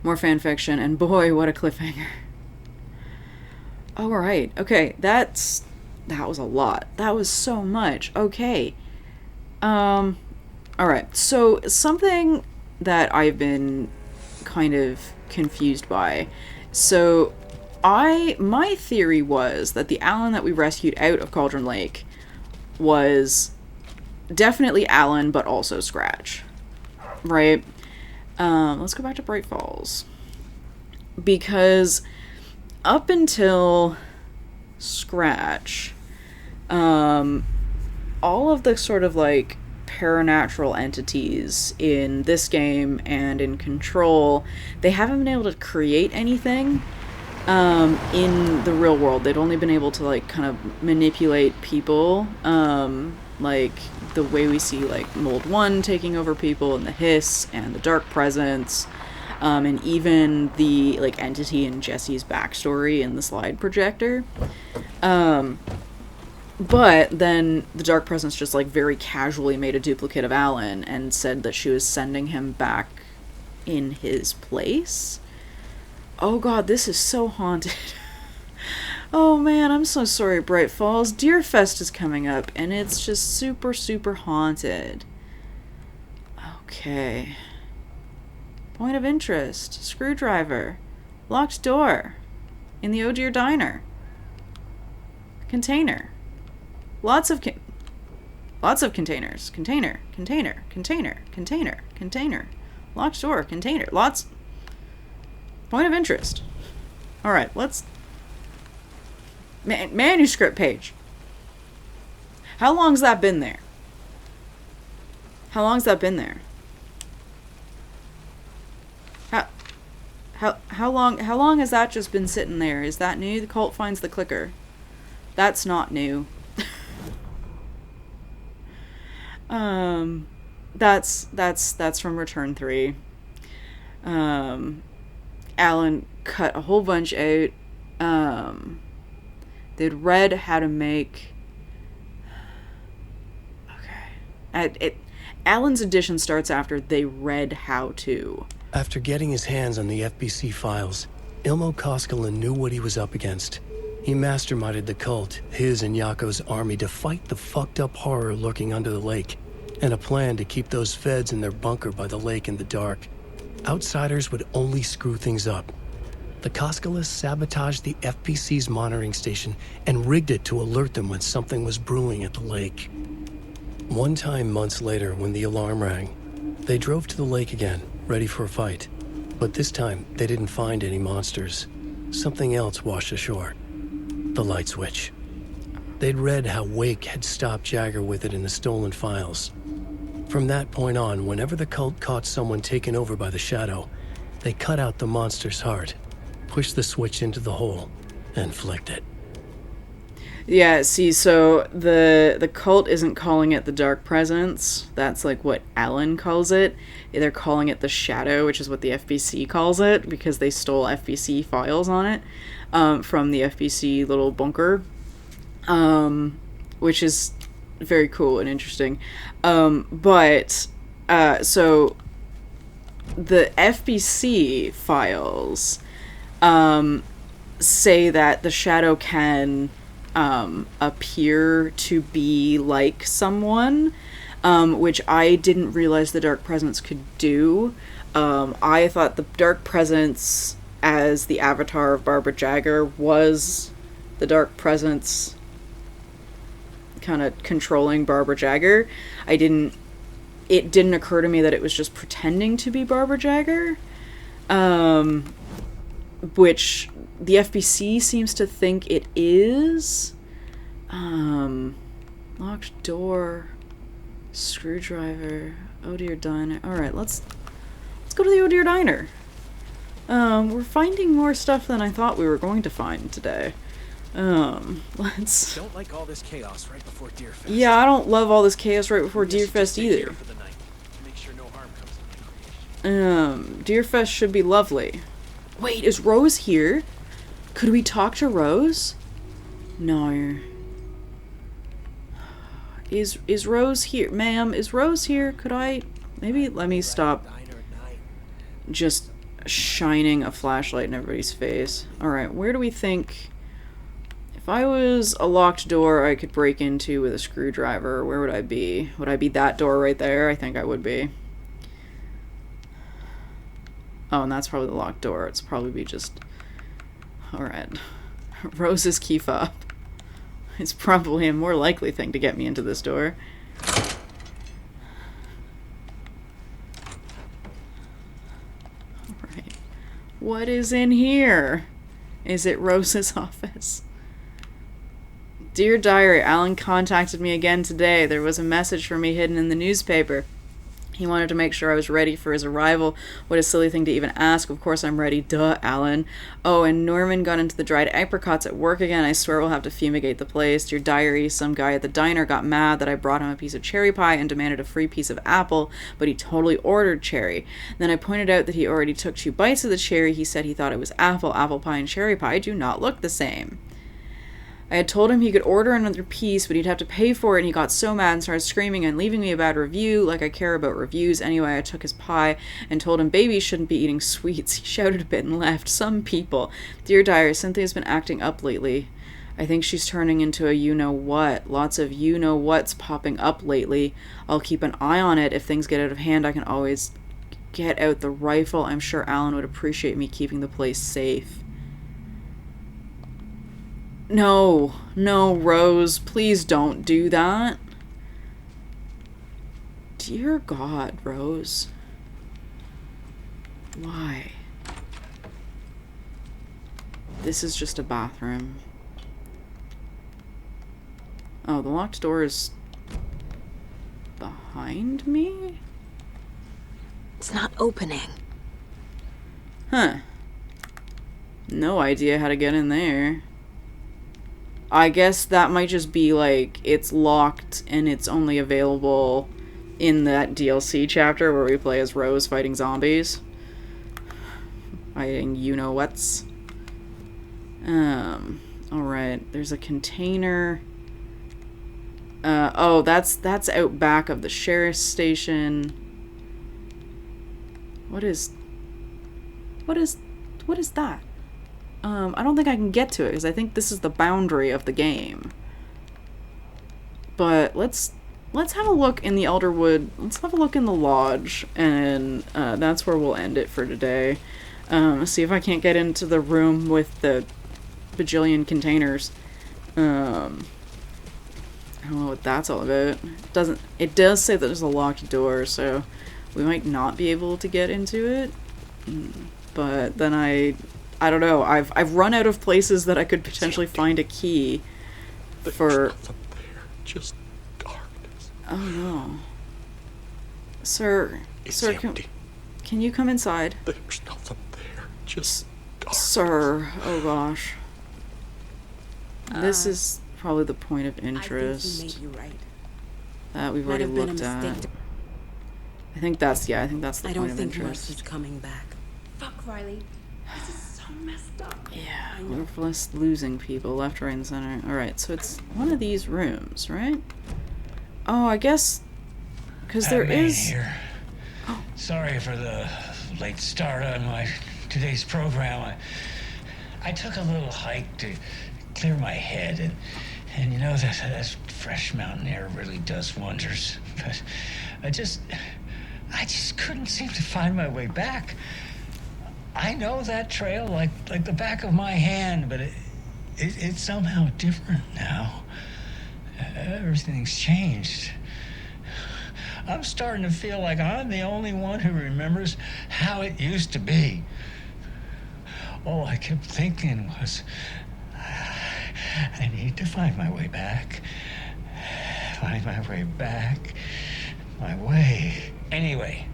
More fanfiction, and boy, what a cliffhanger. Alright, okay, that was a lot. That was so much. Okay. Alright, so something that I've been kind of confused by. So, my theory was that the Alan that we rescued out of Cauldron Lake was definitely Alan, but also Scratch. Right? Let's go back to Bright Falls. Because up until Scratch, all of the sort of, like, paranatural entities in this game and in Control, they haven't been able to create anything in the real world. They'd only been able to like kind of manipulate people, like the way we see like Mold 1 taking over people and the Hiss and the Dark Presence, and even the like entity in Jesse's backstory in the slide projector. But then the Dark Presence just like very casually made a duplicate of Alan and said that she was sending him back in his place. Oh god, this is so haunted. Oh man, I'm so sorry, Bright Falls. Deerfest is coming up and it's just super, super haunted. Okay. Point of interest. Screwdriver. Locked door. In the Oh Dear Diner. Container. Lots of containers. Container. Locked door. Container. Lots. Point of interest. Alright, let's... manuscript page. How long's that been there? How long's that been there? How long has that just been sitting there? Is that new? The cult finds the clicker. That's not new. That's from Return 3. Alan cut a whole bunch out. They'd read how to make... Okay. Alan's edition starts after they read how to. After getting his hands on the FBC files, Ilmo Koskela knew what he was up against. He masterminded the cult, his and Yako's army, to fight the fucked up horror lurking under the lake, and a plan to keep those feds in their bunker by the lake in the dark. Outsiders would only screw things up. The Koskelas sabotaged the FBC's monitoring station and rigged it to alert them when something was brewing at the lake. One time months later, when the alarm rang, they drove to the lake again, ready for a fight. But this time, they didn't find any monsters. Something else washed ashore. The light switch. They'd read how Wake had stopped Jagger with it in the stolen files. From that point on, whenever the cult caught someone taken over by the shadow, they cut out the monster's heart, pushed the switch into the hole, and flicked it. Yeah, see, so the cult isn't calling it the Dark Presence. That's like what Alan calls it. They're calling it the Shadow, which is what the FBC calls it, because they stole FBC files on it from the FBC little bunker, which is very cool and interesting. So the FBC files say that the Shadow can appear to be like someone, which I didn't realize the Dark Presence could do. I thought the Dark Presence as the avatar of Barbara Jagger was the Dark Presence kind of controlling Barbara Jagger. It didn't occur to me that it was just pretending to be Barbara Jagger, which the FBC seems to think it is. Locked door, screwdriver, Oh Dear Diner. Alright, let's go to the Oh Dear Diner. We're finding more stuff than I thought we were going to find today. Let's... Don't like all this chaos right before Deerfest. Yeah, I don't love all this chaos right before Deerfest either. Make sure no harm comes to the creation. Deerfest should be lovely. Wait, is Rose here? Could we talk to Rose? No. Is Rose here? Ma'am, is Rose here? Could I... Maybe let me stop just shining a flashlight in everybody's face. Alright, where do we think... If I was a locked door I could break into with a screwdriver, where would I be? Would I be that door right there? I think I would be. Oh, and that's probably the locked door. It's probably be just... Alright. Rose's key fob. It's probably a more likely thing to get me into this door. Alright. What is in here? Is it Rose's office? Dear Diary, Alan contacted me again today. There was a message for me hidden in the newspaper. He wanted to make sure I was ready for his arrival. What a silly thing to even ask. Of course I'm ready. Duh, Alan. Oh, and Norman got into the dried apricots at work again. I swear we'll have to fumigate the place. Dear Diary, some guy at the diner got mad that I brought him a piece of cherry pie and demanded a free piece of apple, but he totally ordered cherry. Then I pointed out that he already took 2 bites of the cherry. He said he thought it was apple. Apple pie and cherry pie do not look the same. I had told him he could order another piece, but he'd have to pay for it, and he got so mad and started screaming and leaving me a bad review, like I care about reviews. Anyway, I took his pie and told him babies shouldn't be eating sweets. He shouted a bit and left. Some people. Dear Diary, Cynthia's been acting up lately. I think she's turning into a you-know-what. Lots of you-know-what's popping up lately. I'll keep an eye on it. If things get out of hand, I can always get out the rifle. I'm sure Alan would appreciate me keeping the place safe. No, Rose, please don't do that. Dear God, Rose. Why? This is just a bathroom. Oh, the locked door is behind me? It's not opening. Huh. No idea how to get in there. I guess that might just be like it's locked and it's only available in that DLC chapter where we play as Rose fighting zombies. Fighting you-know-whats. Alright, there's a container. Oh, that's out back of the sheriff's station. What is that? I don't think I can get to it because I think this is the boundary of the game. But let's have a look in the Elderwood. Let's have a look in the lodge, and that's where we'll end it for today. See if I can't get into the room with the bajillion containers. I don't know what that's all about. It does say that there's a locked door, so we might not be able to get into it. But then I don't know. I've run out of places that I could potentially find a key for. There's nothing there, just darkness. Oh no, sir. It's Sir, empty. can you come inside? There's nothing there, just darkness. Sir, oh gosh. This is probably the point of interest I think he may be right. that we've Might already have been a looked at. mistake. I think that's the I point don't of think interest. Russ is coming back. Fuck, Riley. This is so messed up. Yeah, we're just losing people left, right, and center. Alright, so it's one of these rooms, right? Oh, I guess... because there is... Here. Sorry for the late start on today's program. I took a little hike to clear my head, and you know that fresh mountain air really does wonders. But I just couldn't seem to find my way back. I know that trail like the back of my hand, but it's somehow different now. Everything's changed. I'm starting to feel like I'm the only one who remembers how it used to be. All I kept thinking was, I need to find my way back. Find my way back. My way. Anyway,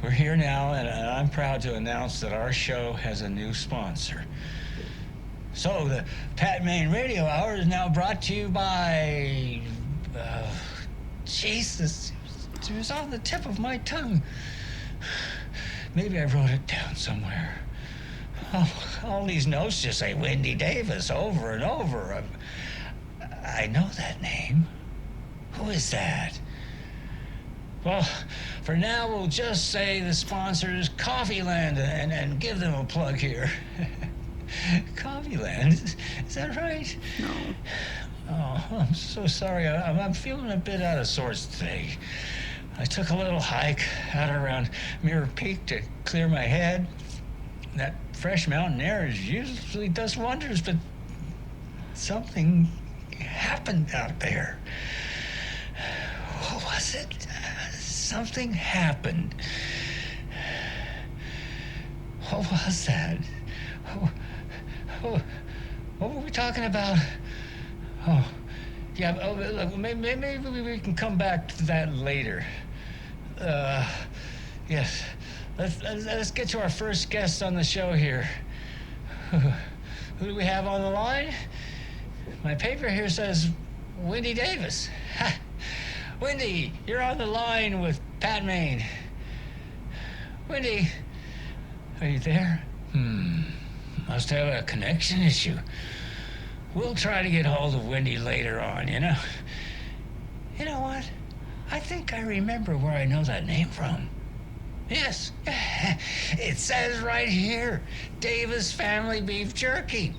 we're here now, and I'm proud to announce that our show has a new sponsor. So, the Pat Main Radio Hour is now brought to you by... Jesus, it was on the tip of my tongue. Maybe I wrote it down somewhere. All these notes just say Wendy Davis over and over. I know that name. Who is that? Well, for now, we'll just say the sponsor is Coffeeland and give them a plug here. Coffeeland? Is that right? No. Oh, I'm so sorry. I'm feeling a bit out of sorts today. I took a little hike out around Mirror Peak to clear my head. That fresh mountain air usually does wonders, but something happened out there. What was it? Something happened. What was that? What were we talking about? Oh, Yeah, look, maybe we can come back to that later. Yes. Let's get to our first guest on the show here. Who do we have on the line? My paper here says Wendy Davis. Ha. Wendy, you're on the line with Pat Maine. Wendy, are you there? Must have a connection issue. We'll try to get hold of Wendy later on, you know? You know what? I think I remember where I know that name from. Yes, it says right here, Davis Family Beef Jerky.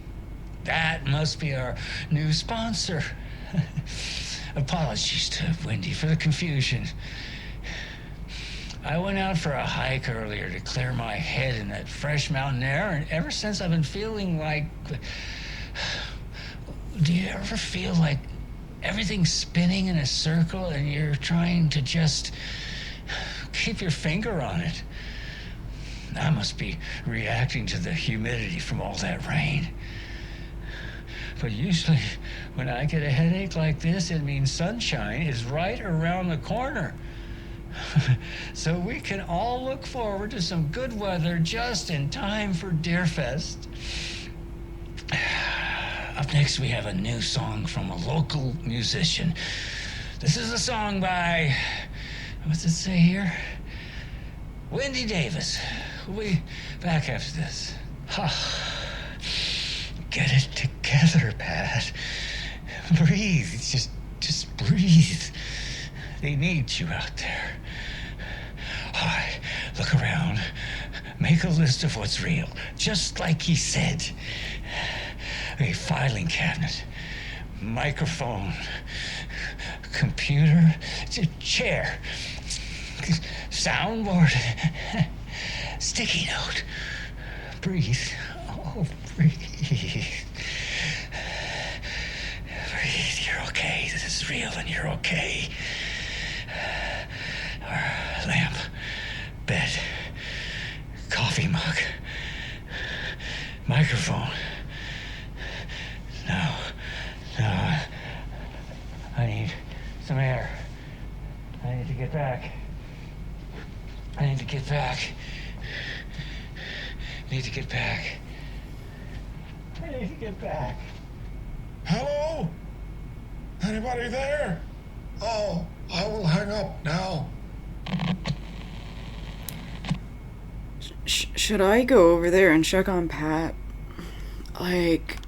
That must be our new sponsor. Apologies to Wendy for the confusion. I went out for a hike earlier to clear my head in that fresh mountain air, and ever since I've been feeling like... Do you ever feel like everything's spinning in a circle and you're trying to just keep your finger on it? I must be reacting to the humidity from all that rain. But usually, when I get a headache like this, it means sunshine is right around the corner. So we can all look forward to some good weather just in time for Deerfest. Up next, we have a new song from a local musician. This is a song by, what's it say here? Wendy Davis. We'll be back after this. Get it together, Pat. Breathe. Just breathe. They need you out there. All right, look around. Make a list of what's real, just like he said. A filing cabinet, microphone, computer, chair, soundboard, sticky note. Breathe. Oh, breathe. Breathe. You're okay. This is real and you're okay. Lamp, bed, coffee mug, microphone. No. I need some air. I need to get back. Need to get back. Hello? Anybody there? Oh, I will hang up now. Should I go over there and check on Pat? Like,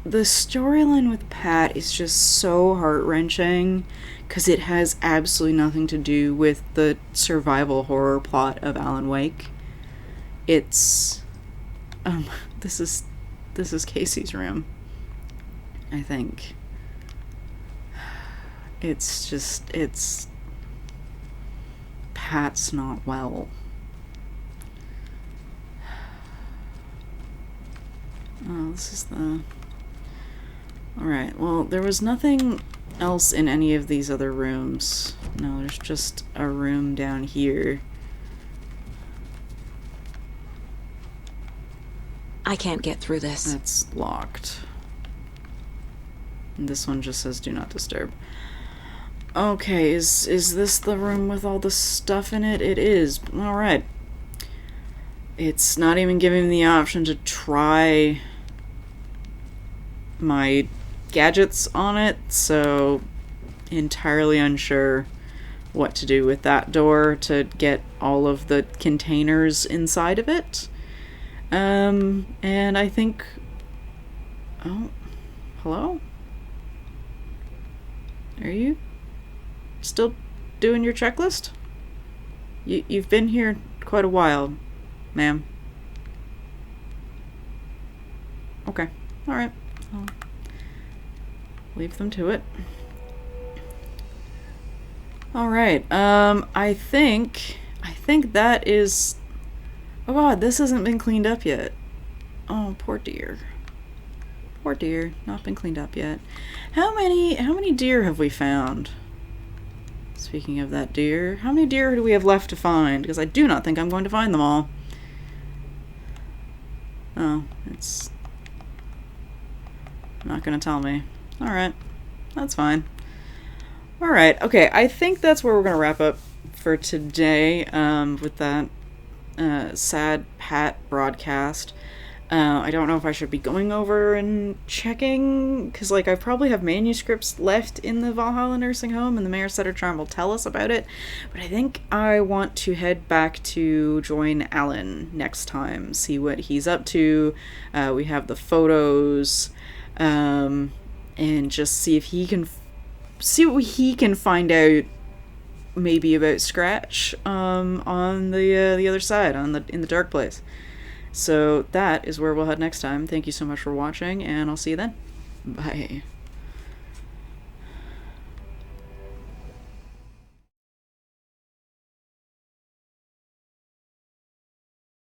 the storyline with Pat is just so heart-wrenching because it has absolutely nothing to do with the survival horror plot of Alan Wake. It's this is Casey's room, I think. It's Pat's not well. Oh, this is the... Alright, well, there was nothing else in any of these other rooms. No, there's just a room down here. I can't get through this. That's locked. And this one just says do not disturb. Okay, is this the room with all the stuff in it? It is. Alright. It's not even giving me the option to try my gadgets on it, so entirely unsure what to do with that door to get all of the containers inside of it. And I think... Oh, hello? Are you still doing your checklist? You've been here quite a while, ma'am. Okay, alright. I'll leave them to it. Alright, I think that is... Oh god, this hasn't been cleaned up yet. Oh, poor dear. Poor deer, not been cleaned up yet. How many deer have we found? Speaking of that deer, how many deer do we have left to find? Because I do not think I'm going to find them all. Oh, it's not going to tell me. Alright. that's fine. All right. Okay, I think that's where we're going to wrap up for today with that sad Pat broadcast. I don't know if I should be going over and checking, because, like, I probably have manuscripts left in the Valhalla nursing home, and the Mayor Settertron will tell us about it, but I think I want to head back to join Alan next time, see what he's up to. We have the photos, and just see if he can, see what he can find out, maybe about Scratch, on the other side, in the dark place. So that is where we'll head next time. Thank you so much for watching, and I'll see you then. Bye.